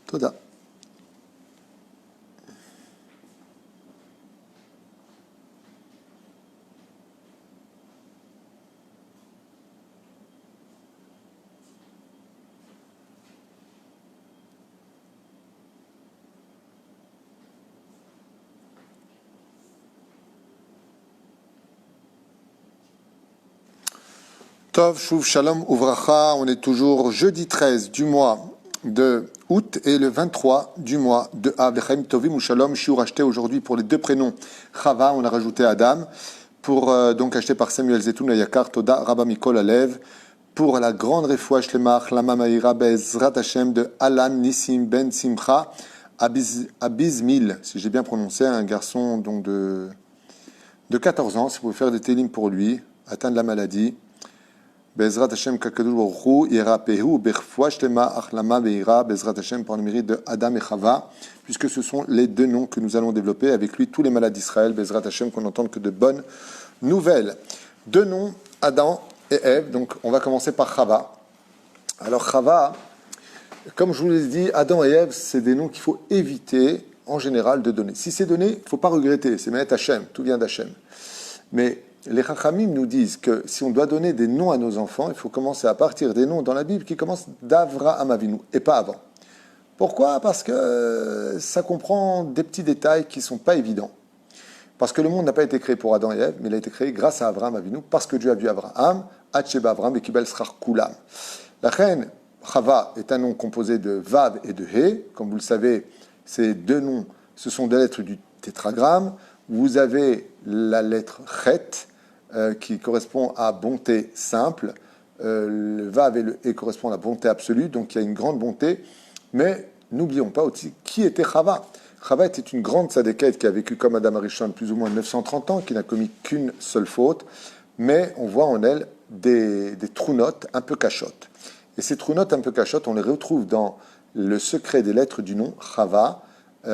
Toda. Tov, Shuv, Shalom, Uvracha, on est toujours jeudi 13 du mois de août et le 23 du mois de Av. Lechaim Tovim ou Shalom, Shiur acheté aujourd'hui pour les deux prénoms Chava, on a rajouté Adam, pour donc acheté par Samuel Zetoun Yakar, Toda, Rabba Mikol Alev, pour la grande refoua Shlemach, Lama Maïra, Bezrat Hashem de Alan Nissim Ben Simcha, Abizmil, si j'ai bien prononcé, un garçon donc de 14 ans, si vous pouvez faire des télim pour lui, atteint de la maladie. Bezrat Hashem Kakadou Baruch Hu Yerapehu Berfoua Shlema Achlama Veira Bezrat Hashem par le mérite de Adam et Chava, puisque ce sont les deux noms que nous allons développer avec lui tous les malades d'Israël. Bezrat Hashem, qu'on n'entende que de bonnes nouvelles. Deux noms, Adam et Ève. Donc on va commencer par Chava. Alors Chava, comme je vous l'ai dit, Adam et Ève, c'est des noms qu'il faut éviter en général de donner. Si c'est donné, il ne faut pas regretter. C'est Me'et Hashem, tout vient d'Hashem. Mais les Chachamim nous disent que si on doit donner des noms à nos enfants, il faut commencer à partir des noms dans la Bible qui commencent d'Avraham Avinu et pas avant. Pourquoi ? Parce que ça comprend des petits détails qui ne sont pas évidents. Parce que le monde n'a pas été créé pour Adam et Ève, mais il a été créé grâce à Avraham Avinu, parce que Dieu a vu Avraham, Hatsheba Avraham et Kibel Srar Kulam. La reine Chava est un nom composé de Vav et de He. Comme vous le savez, ces deux noms, ce sont des lettres du tétragramme. Vous avez la lettre Chet, qui correspond à bonté simple. Le Vav et le E correspondent à bonté absolue, donc il y a une grande bonté. Mais n'oublions pas aussi qui était Chava. Chava était une grande sadékette qui a vécu comme Adam Arishon plus ou moins 930 ans, qui n'a commis qu'une seule faute. Mais on voit en elle des trounotes un peu cachottes. Et ces trounotes un peu cachottes, on les retrouve dans le secret des lettres du nom Chava, qui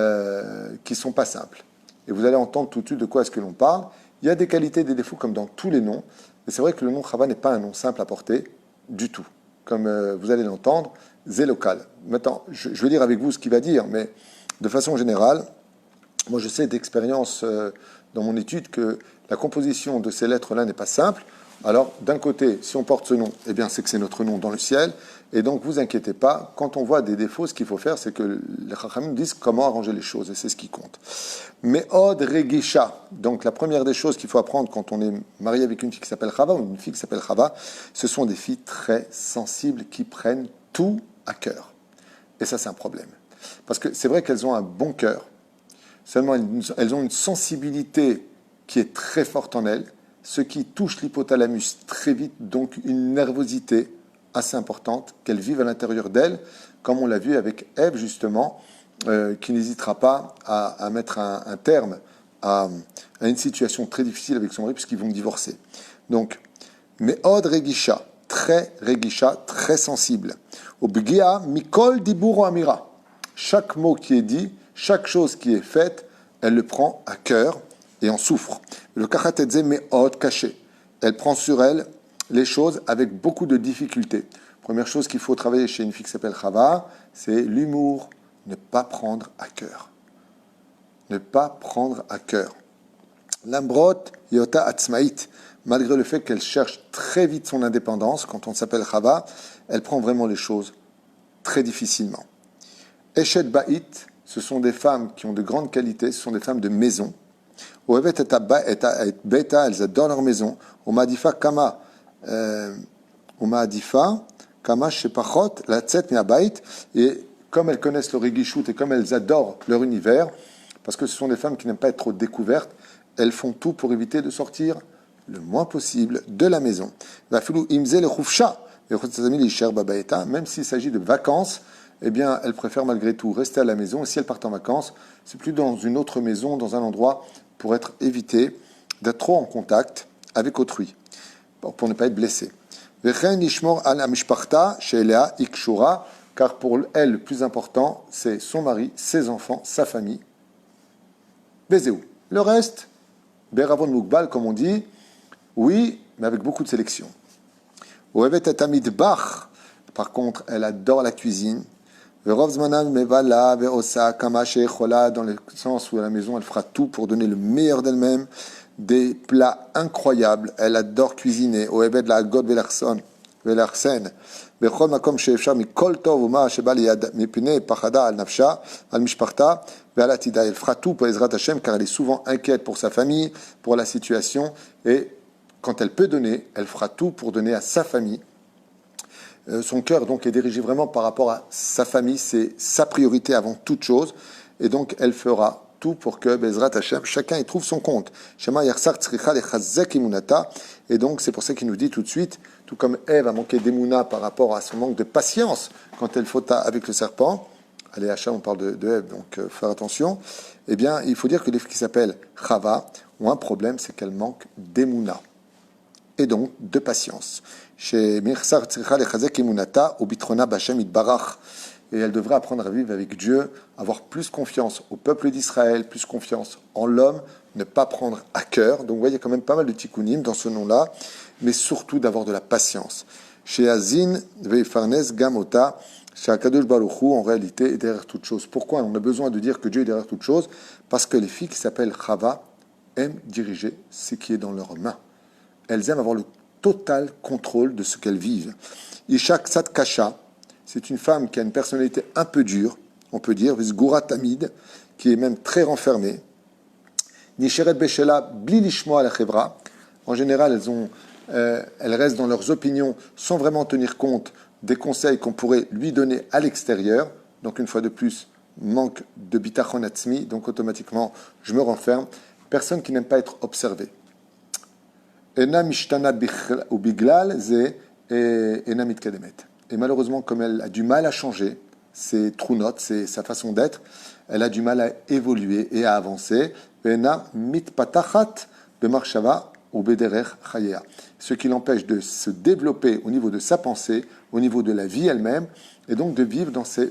ne sont pas simples. Et vous allez entendre tout de suite de quoi est-ce que l'on parle. Il y a des qualités et des défauts comme dans tous les noms, mais c'est vrai que le nom Chava n'est pas un nom simple à porter du tout. Comme vous allez l'entendre, c'est local. Maintenant, je vais lire avec vous ce qu'il va dire, mais de façon générale, moi je sais d'expérience dans mon étude que la composition de ces lettres-là n'est pas simple. Alors, d'un côté, si on porte ce nom, eh bien, c'est que c'est notre nom dans le ciel. Et donc, vous inquiétez pas, quand on voit des défauts, ce qu'il faut faire, c'est que les Chachamim disent comment arranger les choses, et c'est ce qui compte. Me'od Regisha, donc la première des choses qu'il faut apprendre quand on est marié avec une fille qui s'appelle Chava, ou une fille qui s'appelle Chava, ce sont des filles très sensibles qui prennent tout à cœur. Et ça, c'est un problème. Parce que c'est vrai qu'elles ont un bon cœur, seulement elles ont une sensibilité qui est très forte en elles, ce qui touche l'hypothalamus très vite, donc une nervosité assez importante qu'elles vivent à l'intérieur d'elles, comme on l'a vu avec Ève justement, qui n'hésitera pas à mettre un terme à une situation très difficile avec son mari puisqu'ils vont divorcer. Donc, Me'od Regisha, très sensible. Obgia Mikol Dibur Amira. Chaque mot qui est dit, chaque chose qui est faite, elle le prend à cœur et en souffre. Le kachatetze me'od caché. Elle prend sur elle les choses avec beaucoup de difficultés. Première chose qu'il faut travailler chez une fille qui s'appelle Chava, c'est l'humour. Ne pas prendre à cœur. Ne pas prendre à cœur. Lambrot yota atzmaït. Malgré le fait qu'elle cherche très vite son indépendance, quand on s'appelle Chava, elle prend vraiment les choses très difficilement. Eshet ba'it, ce sont des femmes qui ont de grandes qualités, ce sont des femmes de maison. Elles adorent leur maison. Et comme elles connaissent le réguichout et comme elles adorent leur univers, parce que ce sont des femmes qui n'aiment pas être trop découvertes, elles font tout pour éviter de sortir le moins possible de la maison. Même s'il s'agit de vacances, eh bien, elles préfèrent malgré tout rester à la maison. Et si elles partent en vacances, c'est plus dans une autre maison, dans un endroit pour être évité d'être trop en contact avec autrui, pour ne pas être blessé. Car pour elle, le plus important, c'est son mari, ses enfants, sa famille. Bezéou. Le reste, Beravon Moukbal, comme on dit, oui, mais avec beaucoup de sélection. Par contre, elle adore la cuisine. Verov zmanam mevala veosa kama shechola, dans le sens où à la maison elle fera tout pour donner le meilleur d'elle-même, des plats incroyables, elle adore cuisiner, oeved la god velarsen, bechol makom sheefshar mikol tov uma sheba liad mipnei pachada al nafsha al mishparta ve'al atida, elle fera tout pour Ezrat Hashem car elle est souvent inquiète pour sa famille, pour la situation, et quand elle peut donner, elle fera tout pour donner à sa famille. Son cœur donc est dirigé vraiment par rapport à sa famille, c'est sa priorité avant toute chose, et donc elle fera tout pour que Bezrat Hashem, chacun y trouve son compte. Shema yarsar tzricha lechazek imunata, et donc c'est pour ça qu'il nous dit tout de suite, tout comme Ève a manqué d'émouna par rapport à son manque de patience quand elle fauta avec le serpent, allez Hacham on parle de Ève, donc faire attention, eh bien il faut dire que les filles qui s'appellent Chava ont un problème, c'est qu'elles manquent d'émouna, et donc de patience. Chez Mirsar Tzricha lechazek imunata ou bitrona b'Hashem itbarach, et elle devrait apprendre à vivre avec Dieu, avoir plus confiance au peuple d'Israël, plus confiance en l'homme, ne pas prendre à cœur. Donc vous voyez quand même pas mal de tikkunim dans ce nom-là, mais surtout d'avoir de la patience. Chez Azin ve'farnes gamota, chez Akadosh Baruch Hu, en réalité, est derrière toute chose. Pourquoi on a besoin de dire que Dieu est derrière toute chose? Parce que les filles qui s'appellent Chava aiment diriger ce qui est dans leurs mains. Elles aiment avoir le total contrôle de ce qu'elles vivent. Ishak Sat Kasha, c'est une femme qui a une personnalité un peu dure, on peut dire, Visgoura Tamid, qui est même très renfermée. Nisheret Beshela Bli Lishmoa la Chevra. En général, elles restent dans leurs opinions sans vraiment tenir compte des conseils qu'on pourrait lui donner à l'extérieur. Donc, une fois de plus, manque de bitachon atzmi, donc automatiquement, je me renferme. Personne qui n'aime pas être observé. Ena Mishtana ou Biglal, Ze Ena Mitkademet. Et malheureusement, comme elle a du mal à changer, ses trou-notes, c'est sa façon d'être, elle a du mal à évoluer et à avancer. Ce qui l'empêche de se développer au niveau de sa pensée, au niveau de la vie elle-même, et donc de vivre dans sa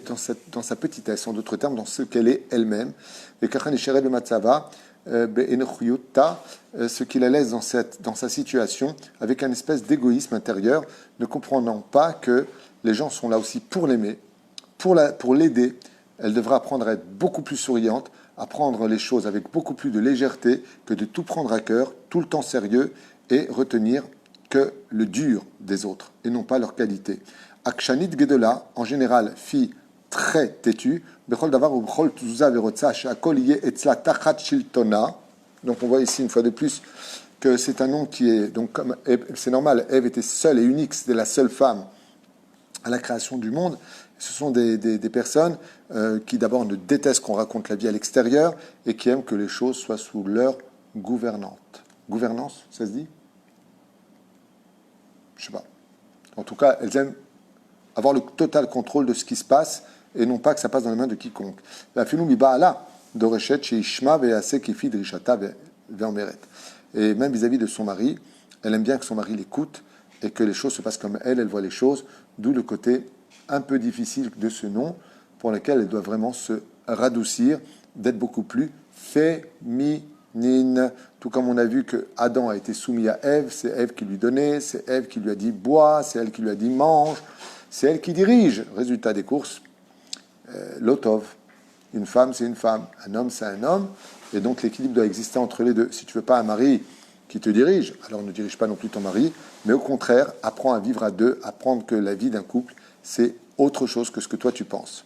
petitesse, en d'autres termes, dans ce qu'elle est elle-même. Et ce qui la laisse dans sa situation avec une espèce d'égoïsme intérieur, ne comprenant pas que les gens sont là aussi pour l'aimer, pour l'aider. Elle devra apprendre à être beaucoup plus souriante, à prendre les choses avec beaucoup plus de légèreté que de tout prendre à cœur, tout le temps sérieux, et retenir que le dur des autres et non pas leur qualité. Akshanit Gedola, en général, fille très têtue, Bechol Davar ou Bechol Tuza Verotza, Shakol Ye Etzla Tachat Shiltona. Donc on voit ici une fois de plus que c'est un nom qui est, donc comme c'est normal, Ève était seule et unique, c'était la seule femme à la création du monde. Ce sont des personnes qui d'abord ne détestent qu'on raconte la vie à l'extérieur et qui aiment que les choses soient sous leur gouvernance, ça se dit? Je sais pas. En tout cas, elles aiment avoir le total contrôle de ce qui se passe et non pas que ça passe dans les mains de quiconque. La filou mi ba'ala doreshet sheishma ve'ase kefi drishata ve'omeret. Et même vis-à-vis de son mari, elle aime bien que son mari l'écoute et que les choses se passent comme elle voit les choses, d'où le côté un peu difficile de ce nom, pour lequel elle doit vraiment se radoucir, d'être beaucoup plus féminine. Tout comme on a vu que Adam a été soumis à Ève, c'est Ève qui lui donnait, c'est Ève qui lui a dit bois, c'est elle qui lui a dit mange, c'est elle qui dirige. Résultat des courses, l'otov. Une femme, c'est une femme, un homme, c'est un homme, et donc l'équilibre doit exister entre les deux. Si tu veux pas un mari qui te dirige, alors ne dirige pas non plus ton mari, mais au contraire, apprends à vivre à deux, apprendre que la vie d'un couple, c'est autre chose que ce que toi tu penses.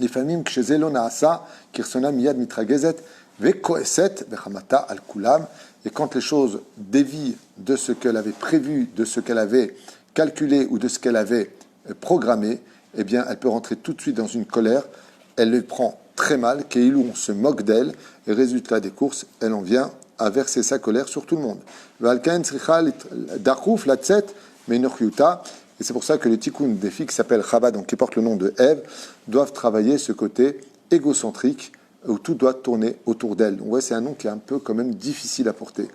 Les familles chez Zelona Asa, Kirsona Miyad Mitragezet, Vekoeset, Vechamata al Kulam, et quand les choses dévient de ce qu'elle avait prévu, de ce qu'elle avait calculé ou de ce qu'elle avait programmé, eh bien, elle peut rentrer tout de suite dans une colère, elle le prend très mal, Keilou, on se moque d'elle, et résultat des courses, elle en vient à verser sa colère sur tout le monde. Et c'est pour ça que les tikkun des filles qui s'appellent Chava, donc qui portent le nom de Ève, doivent travailler ce côté égocentrique où tout doit tourner autour d'elle. Donc ouais, c'est un nom qui est un peu quand même difficile à porter.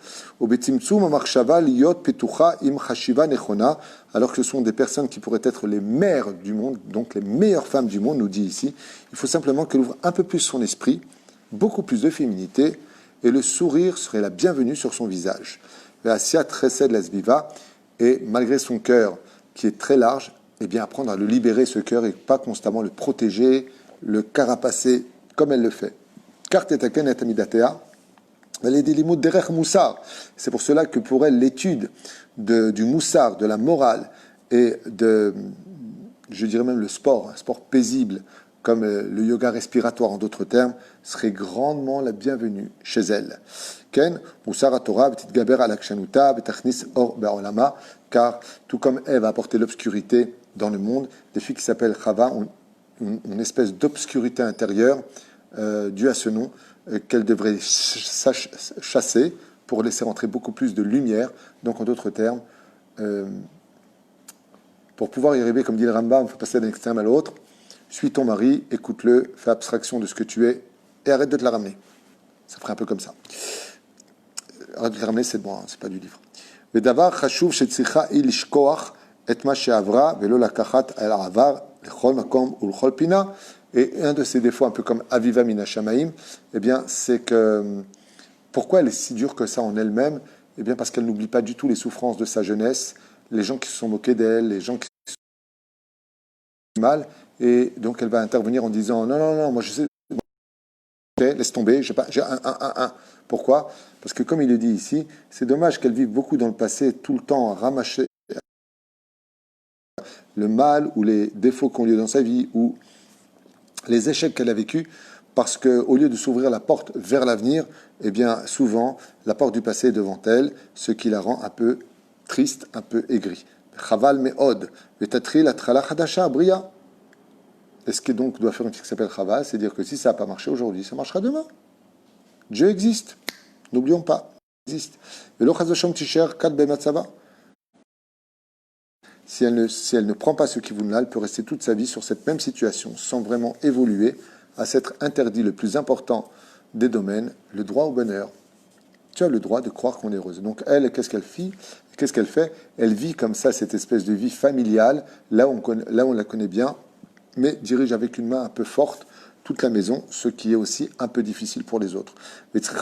Alors que ce sont des personnes qui pourraient être les mères du monde, donc les meilleures femmes du monde, nous dit ici, il faut simplement qu'elle ouvre un peu plus son esprit, beaucoup plus de féminité, et le sourire serait la bienvenue sur son visage. Et malgré son cœur qui est très large, eh bien apprendre à le libérer, ce cœur, et pas constamment le protéger, le carapacer, comme elle le fait. C'est pour cela que pour elle, l'étude du moussard, de la morale, et de, je dirais même le sport, un sport paisible, comme le yoga respiratoire en d'autres termes, serait grandement la bienvenue chez elle. Ken, Moussar Torah, Petit Gaber Alakshanuta, Betachnis Or Be'olama, car tout comme Ève a apporté l'obscurité dans le monde, des filles qui s'appellent Chava ont une espèce d'obscurité intérieure due à ce nom qu'elle devrait chasser pour laisser rentrer beaucoup plus de lumière. Donc en d'autres termes, pour pouvoir y arriver, comme dit le Rambam, il faut passer d'un extrême à l'autre. Suis ton mari, écoute-le, fais abstraction de ce que tu es et arrête de te la ramener. Ça ferait un peu comme ça. Arrête de te la ramener, c'est bon, hein, c'est pas du livre. Vedavar chashuv shetzricha ilishkoach et ma she'avra velo lakachat al avar lechol makom ou lechol pina. Et un de ses défauts, un peu comme Aviva Mina Shamaim, eh bien, c'est que pourquoi elle est si dure que ça en elle-même? Eh bien, parce qu'elle n'oublie pas du tout les souffrances de sa jeunesse, les gens qui se sont moqués d'elle, les gens qui se sont mal, et donc elle va intervenir en disant non, non, non, moi je sais, laisse tomber, j'ai un. Pourquoi? Parce que comme il le dit ici, c'est dommage qu'elle vive beaucoup dans le passé, tout le temps à ramasser le mal ou les défauts qu'on lui a dans sa vie, ou les échecs qu'elle a vécus, parce qu'au lieu de s'ouvrir la porte vers l'avenir, eh bien, souvent, la porte du passé est devant elle, ce qui la rend un peu triste, un peu aigrie. Chaval me'od, vetatri la trala hadasha bria. Et ce qui donc doit faire une fille qui s'appelle Chaval, c'est dire que si ça n'a pas marché aujourd'hui, ça marchera demain. Dieu existe. N'oublions pas, il existe. Velo chazashom tisher kat bematzava. Si elle ne prend pas ce qui vous n'a, elle peut rester toute sa vie sur cette même situation, sans vraiment évoluer, à s'être interdit le plus important des domaines, le droit au bonheur. Tu as le droit de croire qu'on est heureuse. Donc elle, qu'est-ce qu'elle fait? Elle vit comme ça, cette espèce de vie familiale, là où on la connaît bien, mais dirige avec une main un peu forte toute la maison, ce qui est aussi un peu difficile pour les autres. C'est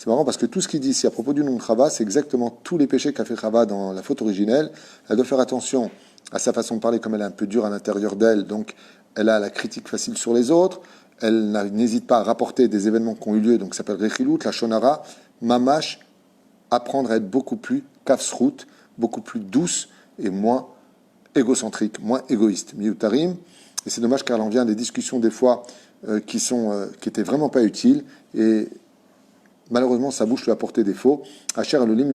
marrant parce que tout ce qu'il dit ici à propos du nom de Chava, c'est exactement tous les péchés qu'a fait Chava dans la faute originelle. Elle doit faire attention à sa façon de parler, comme elle est un peu dure à l'intérieur d'elle, donc elle a la critique facile sur les autres. Elle n'hésite pas à rapporter des événements qui ont eu lieu, donc ça s'appelle Rechilut, la Shonara, Mamash, apprendre à être beaucoup plus kafsrout, beaucoup plus douce et moins égocentrique, moins égoïste. Miutarim, et c'est dommage car elle en vient des discussions des fois qui étaient vraiment pas utiles, et malheureusement sa bouche lui a porté défaut. Asher Elohim,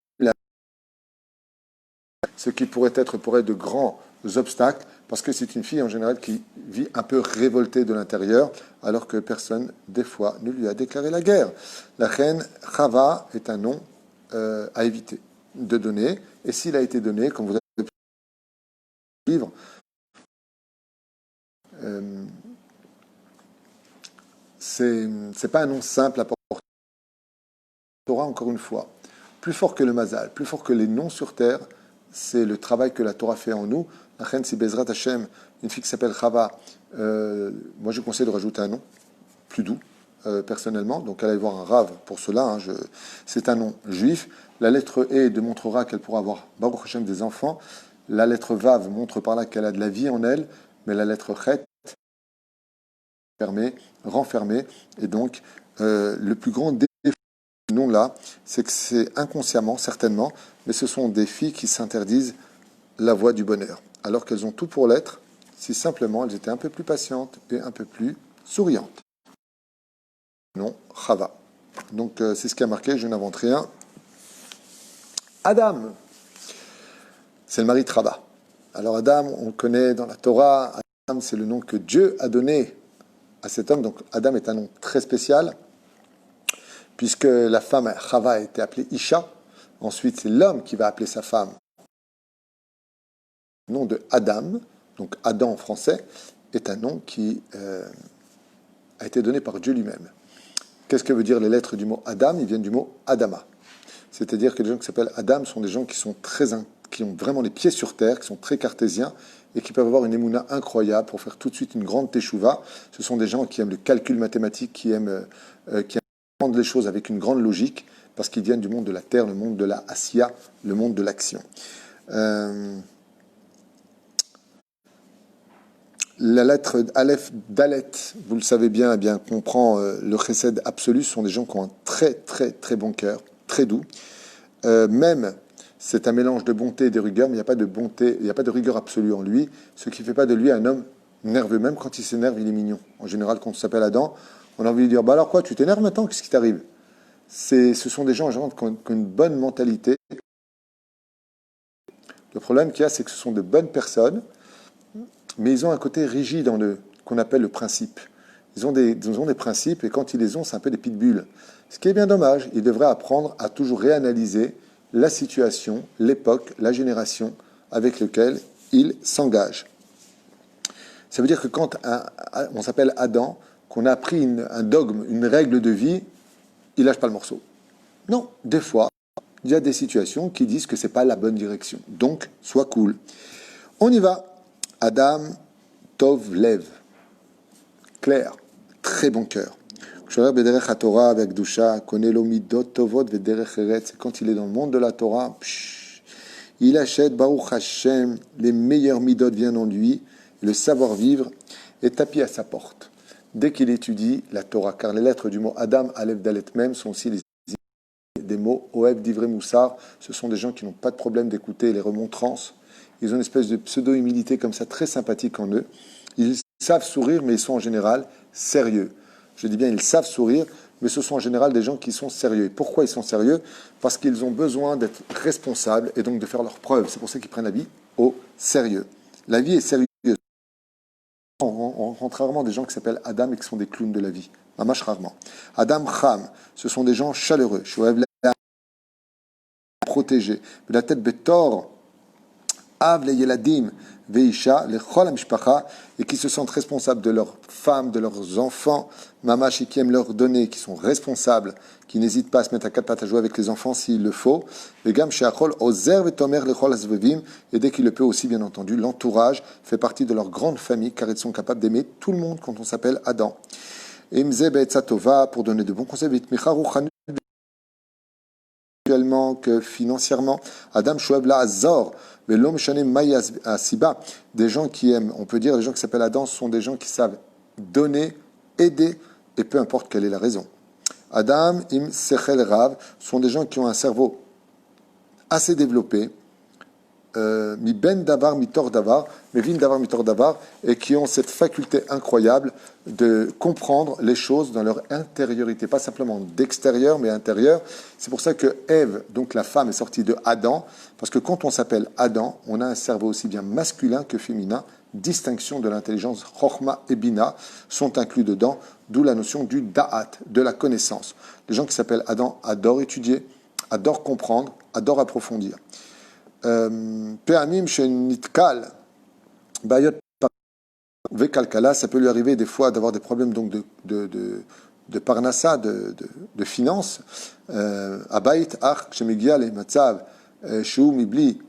ce qui pourrait être pour elle de grands obstacles, parce que c'est une fille en général qui vit un peu révoltée de l'intérieur, alors que personne, des fois, ne lui a déclaré la guerre. La reine Chava est un nom à éviter de donner, et s'il a été donné, comme vous avez pu le livre, c'est pas un nom simple à porter. Torah, encore une fois, plus fort que le mazal, plus fort que les noms sur terre, c'est le travail que la Torah fait en nous. La reine, si Bezrat Hashem, une fille qui s'appelle Chava, moi je conseille de rajouter un nom plus doux, personnellement. Donc allez voir un rave pour cela. Hein, c'est un nom juif. La lettre E démontrera qu'elle pourra avoir Baruch Hashem des enfants. La lettre Vav montre par là qu'elle a de la vie en elle, mais la lettre Chet renfermée. Et donc, le plus grand défi de ce nom-là, c'est que c'est inconsciemment, certainement, mais ce sont des filles qui s'interdisent la voie du bonheur, alors qu'elles ont tout pour l'être, si simplement elles étaient un peu plus patientes et un peu plus souriantes. Non, Chava. Donc, c'est ce qui a marqué, je n'invente rien. Adam, c'est le mari de Chava. Alors, Adam, on le connaît dans la Torah. Adam, c'est le nom que Dieu a donné à cet homme. Donc Adam est un nom très spécial, puisque la femme Chava a été appelée Isha. Ensuite, c'est l'homme qui va appeler sa femme. Le nom de Adam, donc Adam en français, est un nom qui a été donné par Dieu lui-même. Qu'est-ce que veut dire les lettres du mot Adam? Ils viennent du mot Adama. C'est-à-dire que les gens qui s'appellent Adam sont des gens qui ont vraiment les pieds sur terre, qui sont très cartésiens, et qui peuvent avoir une émouna incroyable pour faire tout de suite une grande teshuva. Ce sont des gens qui aiment le calcul mathématique, qui aiment prendre les choses avec une grande logique, parce qu'ils viennent du monde de la terre, le monde de la Asiya, le monde de l'action. La lettre Aleph Dalet, vous le savez bien, eh bien comprend le chesed absolu. Ce sont des gens qui ont un très très très bon cœur, très doux. Même, c'est un mélange de bonté et de rigueur, mais il n'y a pas de bonté, il n'y a pas de rigueur absolue en lui, ce qui ne fait pas de lui un homme nerveux. Même quand il s'énerve, il est mignon. En général, quand on s'appelle Adam, on a envie de dire, bah alors quoi, tu t'énerves maintenant, qu'est-ce qui t'arrive? Ce sont des gens en général qui ont une bonne mentalité. Le problème qu'il y a, c'est que ce sont de bonnes personnes, mais ils ont un côté rigide en eux, qu'on appelle le principe. Ils ont des principes, et quand ils les ont, c'est un peu des pitbulls. Ce qui est bien dommage, ils devraient apprendre à toujours réanalyser la situation, l'époque, la génération avec laquelle ils s'engagent. Ça veut dire que quand on s'appelle Adam, qu'on a appris un dogme, une règle de vie, il lâche pas le morceau. Non, des fois, il y a des situations qui disent que c'est pas la bonne direction. Donc, sois cool. On y va. Adam Tov Lev. Clair, très bon cœur. Quand il est dans le monde de la Torah, il achète Baruch Hashem, les meilleurs midot viennent en lui, le savoir-vivre est tapis à sa porte. Dès qu'il étudie la Torah, car les lettres du mot Adam, Aleph, Dalet même sont aussi des mots Oev, Divrei, Moussar. Ce sont des gens qui n'ont pas de problème d'écouter les remontrances. Ils ont une espèce de pseudo-humilité comme ça, très sympathique en eux. Ils savent sourire, mais ils sont en général sérieux. Je dis bien, ils savent sourire, mais ce sont en général des gens qui sont sérieux. Et pourquoi ils sont sérieux? Parce qu'ils ont besoin d'être responsables et donc de faire leurs preuves. C'est pour ça qu'ils prennent la vie au sérieux. La vie est sérieuse. On rencontre rarement des gens qui s'appellent Adam et qui sont des clowns de la vie. Mamash rarement. Adam Cham, ce sont des gens chaleureux. Shoev protégés. La tête Betor, Av le Yeladim, Veisha, le Chol Amishpacha, et qui se sentent responsables de leurs femmes, de leurs enfants, mamash, et qui aiment leur donner, qui sont responsables, qui n'hésitent pas à se mettre à quatre pattes à jouer avec les enfants s'il le faut. Et dès qu'il le peut aussi, bien entendu, l'entourage fait partie de leur grande famille, car ils sont capables d'aimer tout le monde quand on s'appelle Adam. Et pour donner de bons conseils, que financièrement, Adam Shoeb la Azor, mais l'homme chané Maya Siba, des gens qui aiment, on peut dire, les gens qui s'appellent Adam sont des gens qui savent donner, aider, et peu importe quelle est la raison. Adam im Sechel Rav sont des gens qui ont un cerveau assez développé, mi ben davar, mi tor davar, mi vin davar, mi tor davar, et qui ont cette faculté incroyable de comprendre les choses dans leur intériorité, pas simplement d'extérieur, mais intérieur. C'est pour ça que Ève, donc la femme, est sortie de Adam, parce que quand on s'appelle Adam, on a un cerveau aussi bien masculin que féminin. Distinction de l'intelligence, Chochma et Bina sont inclus dedans, d'où la notion du Da'at, de la connaissance. Les gens qui s'appellent Adam adorent étudier, adorent comprendre, adorent approfondir. Pe'amim shenitkal bayot vekalkala, ça peut lui arriver des fois d'avoir des problèmes donc de parnassa, de finances. Abayit ach shemegia le matzav shu mibli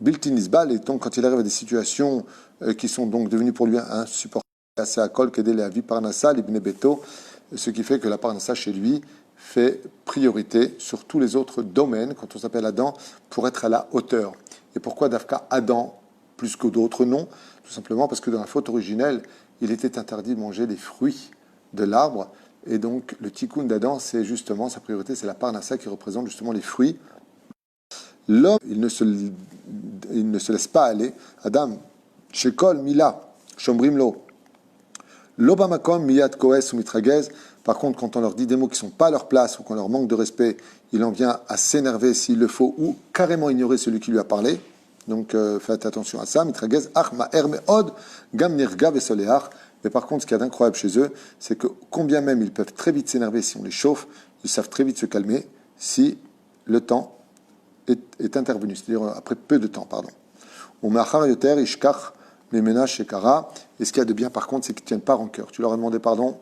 bilti nisbal, et donc quand il arrive à des situations qui sont donc devenues pour lui insupportables, assez à kol kedé la vie parnassa libne beto, ce qui fait que la parnassa chez lui fait priorité sur tous les autres domaines, quand on s'appelle Adam, pour être à la hauteur. Et pourquoi Dafka Adam plus que d'autres noms? Tout simplement parce que dans la faute originelle, il était interdit de manger des fruits de l'arbre, et donc le tikkun d'Adam, c'est justement, sa priorité, c'est la parnassa qui représente justement les fruits. L'homme, il ne se laisse pas aller. Adam, Shekol Mila, Shomrimlo, Lobamakom Miyad Koes ou Mitragez. Par contre, quand on leur dit des mots qui ne sont pas à leur place ou qu'on leur manque de respect, il en vient à s'énerver s'il le faut ou carrément ignorer celui qui lui a parlé. Donc faites attention à ça. Mitragez, Ach Ma'er Me'od, Gam Nirga Vesoleach. Mais par contre, ce qu'il y a d'incroyable chez eux, c'est que combien même ils peuvent très vite s'énerver si on les chauffe, ils savent très vite se calmer si le temps est intervenu, c'est-à-dire après peu de temps, pardon. Ou Ma'achar Yoter, Ishkach, Memena Shekara. Et ce qu'il y a de bien, par contre, c'est qu'ils ne tiennent pas rancœur. Tu leur as demandé pardon,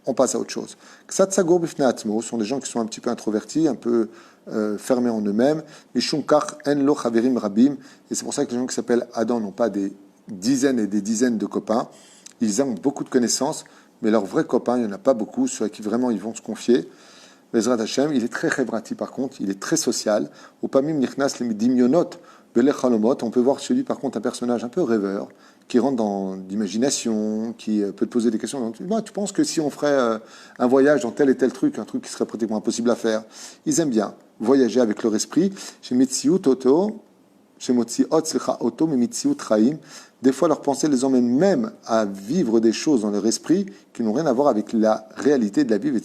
on passe à autre chose. Ksatsagur bifne atmo sont des gens qui sont un petit peu introvertis, un peu fermés en eux-mêmes. Mishumkach en lo chaverim rabim. Et c'est pour ça que les gens qui s'appellent Adam n'ont pas des dizaines et des dizaines de copains. Ils ont beaucoup de connaissances, mais leurs vrais copains, il n'y en a pas beaucoup, sur qui vraiment ils vont se confier. Bezrat Hashem, il est très chevrati par contre, il est très social. Au Pamim Nichnas le Dimyonot, Belech Halomot, on peut voir chez lui par contre un personnage un peu rêveur, qui rentre dans l'imagination, qui peut te poser des questions. Donc, tu penses que si on ferait un voyage dans tel et tel truc, un truc qui serait pratiquement impossible à faire, ils aiment bien voyager avec leur esprit. Chez Metziut Oto, chez Motziot Slecha Oto, mais Metziut Chaim, des fois leurs pensées les emmènent même à vivre des choses dans leur esprit qui n'ont rien à voir avec la réalité de la vie. Et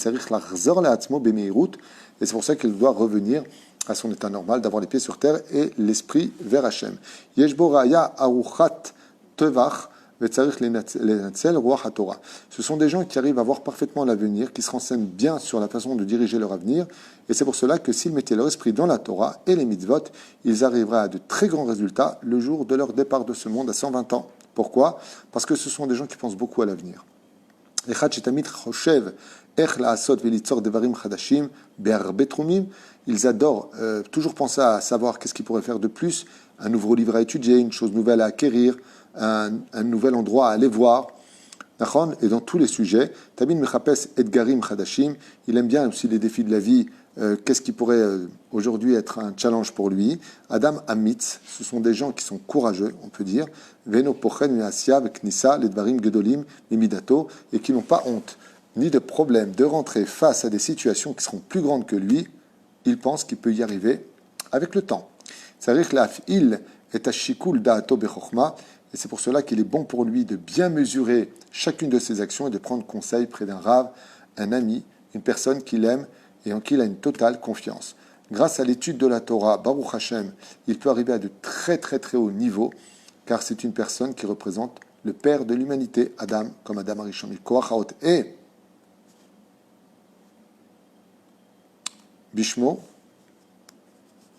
c'est pour ça qu'il doit revenir à son état normal, d'avoir les pieds sur terre et l'esprit vers Hachem. Yeshbo Raya Aruchat Tevach. Ce sont des gens qui arrivent à voir parfaitement l'avenir, qui se renseignent bien sur la façon de diriger leur avenir. Et c'est pour cela que s'ils mettaient leur esprit dans la Torah et les mitzvot, ils arriveraient à de très grands résultats le jour de leur départ de ce monde à 120 ans. Pourquoi ? Parce que ce sont des gens qui pensent beaucoup à l'avenir. Ils adorent toujours penser à savoir qu'est-ce qu'ils pourraient faire de plus, un nouveau livre à étudier, une chose nouvelle à acquérir, un nouvel endroit à aller voir. Et dans tous les sujets, Tamid Mechapes Edgarim Chadashim, il aime bien aussi les défis de la vie. Qu'est-ce qui pourrait aujourd'hui être un challenge pour lui? Adam Amitz, ce sont des gens qui sont courageux, on peut dire. Veno Pochen Miasia Knissa Ledvarim Gedolim Mimidato, et qui n'ont pas honte ni de problème de rentrer face à des situations qui seront plus grandes que lui. Il pense qu'il peut y arriver avec le temps. C'est-à-dire il est à Shikul Da'ato Bechokma. Et c'est pour cela qu'il est bon pour lui de bien mesurer chacune de ses actions et de prendre conseil près d'un rave, un ami, une personne qu'il aime et en qui il a une totale confiance. Grâce à l'étude de la Torah, Baruch Hashem, il peut arriver à de très très très hauts niveaux, car c'est une personne qui représente le père de l'humanité, Adam, comme Adam Arishon. Et Bishmo,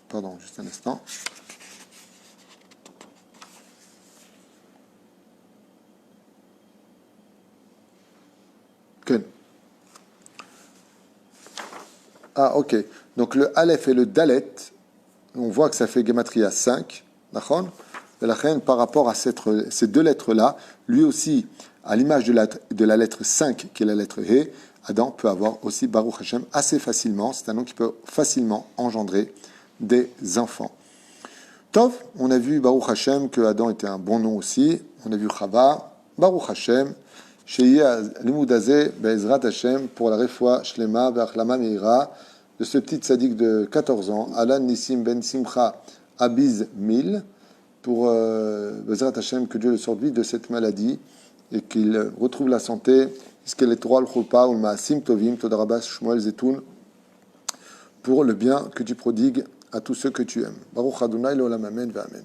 pardon, juste un instant. Ah, ok. Donc le Aleph et le Dalet, on voit que ça fait Gematria 5. D'accord ? Et la reine, par rapport à ces deux lettres-là, lui aussi, à l'image de la lettre 5, qui est la lettre He, Adam peut avoir aussi Baruch Hashem assez facilement. C'est un nom qui peut facilement engendrer des enfants. Tov, on a vu Baruch Hashem que Adam était un bon nom aussi. On a vu Chava, Baruch Hashem. Sheyeh Limudazé Be'ezrat Hashem pour la refoua Shlema Ve'achlama Meira de ce petit tzaddik de 14 ans, Alan Nissim Ben Simcha Abiz Mil, pour Be'ezrat Hashem que Dieu le sorte vite de cette maladie et qu'il retrouve la santé. Iskelet Torah L'Chulpa ou Ma'asim Tovim Todarabas Shmuel Zetoun pour le bien que tu prodigues à tous ceux que tu aimes. Baruch Adonai L'Olam Amen Ve'Amen.